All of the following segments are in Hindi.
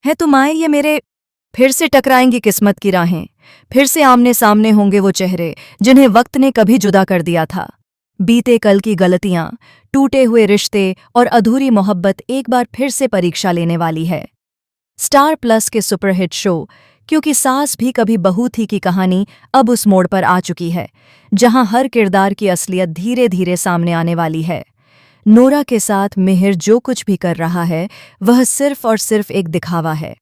है तुम आए ये मेरे। फिर से टकराएंगी किस्मत की राहें, फिर से आमने सामने होंगे वो चेहरे जिन्हें वक्त ने कभी जुदा कर दिया था। बीते कल की गलतियां, टूटे हुए रिश्ते और अधूरी मोहब्बत एक बार फिर से परीक्षा लेने वाली है। स्टार प्लस के सुपरहिट शो क्योंकि सास भी कभी बहू थी की कहानी अब उस मोड़ पर आ चुकी है जहां हर किरदार की असलियत धीरे धीरे सामने आने वाली है। नोरा के साथ मिहिर जो कुछ भी कर रहा है वह सिर्फ और सिर्फ एक दिखावा है।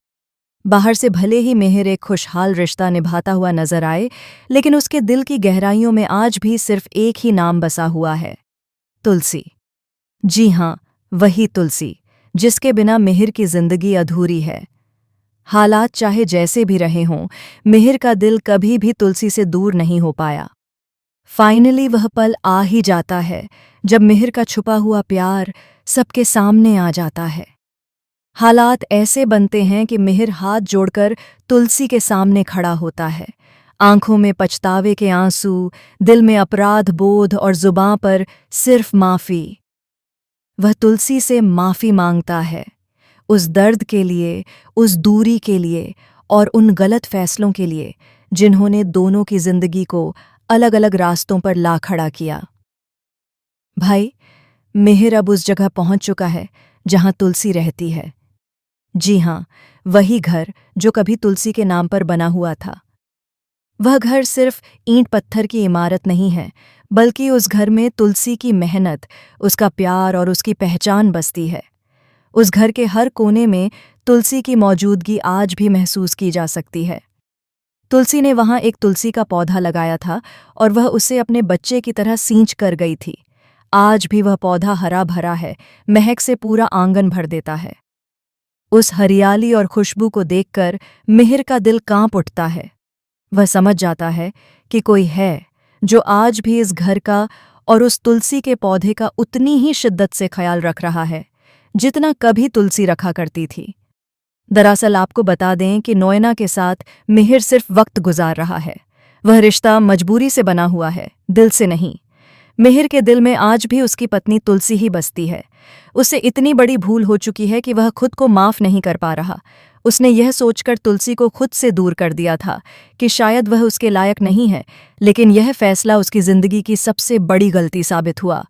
बाहर से भले ही मिहिर एक खुशहाल रिश्ता निभाता हुआ नजर आए, लेकिन उसके दिल की गहराइयों में आज भी सिर्फ एक ही नाम बसा हुआ है, तुलसी। जी हां, वही तुलसी जिसके बिना मिहिर की जिंदगी अधूरी है। हालात चाहे जैसे भी रहे हों, मिहिर का दिल कभी भी तुलसी से दूर नहीं हो पाया। फाइनली वह पल आ ही जाता है जब मिहिर का छुपा हुआ प्यार सबके सामने आ जाता है। हालात ऐसे बनते हैं कि मिहिर हाथ जोड़कर तुलसी के सामने खड़ा होता है, आंखों में पछतावे के आंसू, दिल में अपराध बोध और जुबां पर सिर्फ माफी। वह तुलसी से माफी मांगता है, उस दर्द के लिए, उस दूरी के लिए और उन गलत फैसलों के लिए जिन्होंने दोनों की जिंदगी को अलग अलग रास्तों पर ला खड़ा किया। भाई, मिहिर अब उस जगह पहुंच चुका है जहां तुलसी रहती है। जी हां, वही घर जो कभी तुलसी के नाम पर बना हुआ था। वह घर सिर्फ ईंट पत्थर की इमारत नहीं है, बल्कि उस घर में तुलसी की मेहनत, उसका प्यार और उसकी पहचान बसती है। उस घर के हर कोने में तुलसी की मौजूदगी आज भी महसूस की जा सकती है। तुलसी ने वहां एक तुलसी का पौधा लगाया था और वह उसे अपने बच्चे की तरह सींच कर गई थी। आज भी वह पौधा हरा भरा है, महक से पूरा आंगन भर देता है। उस हरियाली और खुशबू को देखकर मिहिर का दिल कांप उठता है। वह समझ जाता है कि कोई है जो आज भी इस घर का और उस तुलसी के पौधे का उतनी ही शिद्दत से ख्याल रख रहा है जितना कभी तुलसी रखा करती थी। दरअसल आपको बता दें कि नोएना के साथ मिहिर सिर्फ वक्त गुजार रहा है। वह रिश्ता मजबूरी से बना हुआ है, दिल से नहीं। मिहिर के दिल में आज भी उसकी पत्नी तुलसी ही बसती है। उसे इतनी बड़ी भूल हो चुकी है कि वह खुद को माफ नहीं कर पा रहा। उसने यह सोचकर तुलसी को खुद से दूर कर दिया था कि शायद वह उसके लायक नहीं है, लेकिन यह फैसला उसकी जिंदगी की सबसे बड़ी गलती साबित हुआ।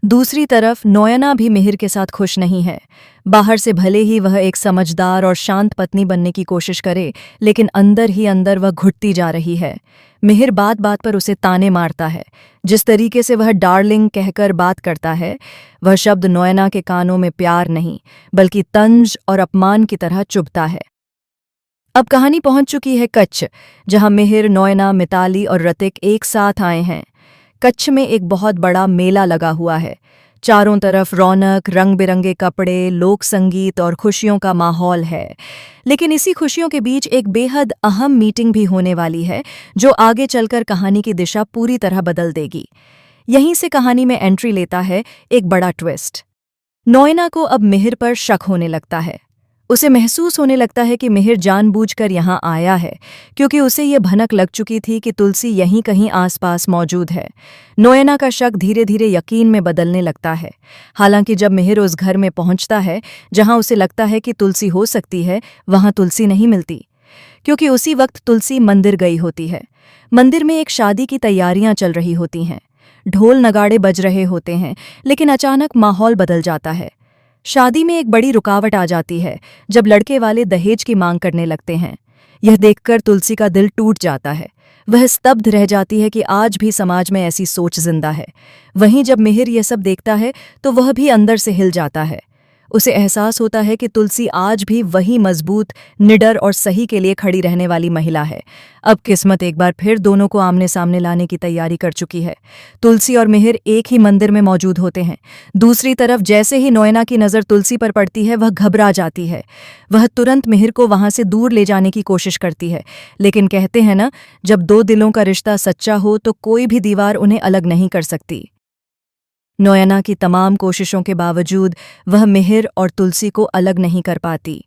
दूसरी तरफ नोयना भी मिहिर के साथ खुश नहीं है। बाहर से भले ही वह एक समझदार और शांत पत्नी बनने की कोशिश करे, लेकिन अंदर ही अंदर वह घुटती जा रही है। मिहिर बात बात पर उसे ताने मारता है। जिस तरीके से वह डार्लिंग कहकर बात करता है, वह शब्द नोयना के कानों में प्यार नहीं, बल्कि तंज और अपमान की तरह चुभता है। अब कहानी पहुंच चुकी है कच्छ, जहां मिहिर, नोयना, मिताली और रतिक एक साथ आए हैं। कच्छ में एक बहुत बड़ा मेला लगा हुआ है। चारों तरफ रौनक, रंग बिरंगे कपड़े, लोक संगीत और खुशियों का माहौल है। लेकिन इसी खुशियों के बीच एक बेहद अहम मीटिंग भी होने वाली है जो आगे चलकर कहानी की दिशा पूरी तरह बदल देगी। यहीं से कहानी में एंट्री लेता है एक बड़ा ट्विस्ट। नोएना को अब मिहिर पर शक होने लगता है। उसे महसूस होने लगता है कि मिहिर जानबूझकर यहाँ आया है, क्योंकि उसे ये भनक लग चुकी थी कि तुलसी यहीं कहीं आसपास मौजूद है। नोएना का शक धीरे धीरे यकीन में बदलने लगता है। हालांकि जब मिहिर उस घर में पहुंचता है जहां उसे लगता है कि तुलसी हो सकती है, वहां तुलसी नहीं मिलती, क्योंकि उसी वक्त तुलसी मंदिर गई होती है। मंदिर में एक शादी की तैयारियां चल रही होती हैं। ढोल नगाड़े बज रहे होते हैं, लेकिन अचानक माहौल बदल जाता है। शादी में एक बड़ी रुकावट आ जाती है जब लड़के वाले दहेज की मांग करने लगते हैं। यह देखकर तुलसी का दिल टूट जाता है। वह स्तब्ध रह जाती है कि आज भी समाज में ऐसी सोच जिंदा है। वहीं जब मिहिर यह सब देखता है तो वह भी अंदर से हिल जाता है। उसे एहसास होता है कि तुलसी आज भी वही मजबूत, निडर और सही के लिए खड़ी रहने वाली महिला है। अब किस्मत एक बार फिर दोनों को आमने सामने लाने की तैयारी कर चुकी है। तुलसी और मिहिर एक ही मंदिर में मौजूद होते हैं। दूसरी तरफ जैसे ही नोएना की नज़र तुलसी पर पड़ती है, वह घबरा जाती है। वह तुरंत मिहिर को वहां से दूर ले जाने की कोशिश करती है, लेकिन कहते हैं ना, जब दो दिलों का रिश्ता सच्चा हो तो कोई भी दीवार उन्हें अलग नहीं कर सकती। नोएना की तमाम कोशिशों के बावजूद वह मिहिर और तुलसी को अलग नहीं कर पाती।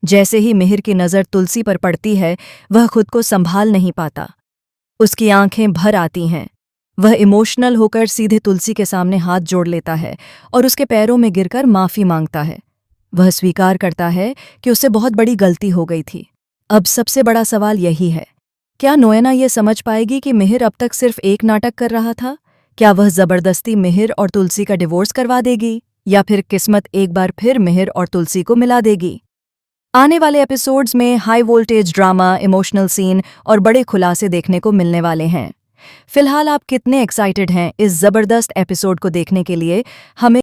जैसे ही मिहिर की नज़र तुलसी पर पड़ती है, वह खुद को संभाल नहीं पाता। उसकी आंखें भर आती हैं। वह इमोशनल होकर सीधे तुलसी के सामने हाथ जोड़ लेता है और उसके पैरों में गिरकर माफ़ी मांगता है। वह स्वीकार करता है कि उससे बहुत बड़ी गलती हो गई थी। अब सबसे बड़ा सवाल यही है, क्या नोएना ये समझ पाएगी कि मिहिर अब तक सिर्फ एक नाटक कर रहा था? क्या वह जबरदस्ती मिहिर और तुलसी का डिवोर्स करवा देगी, या फिर किस्मत एक बार फिर मिहिर और तुलसी को मिला देगी? आने वाले एपिसोड्स में high voltage drama, emotional scene और बड़े खुलासे देखने को मिलने वाले हैं। फिलहाल आप कितने एक्साइटेड हैं इस जबरदस्त एपिसोड को देखने के लिए? हमें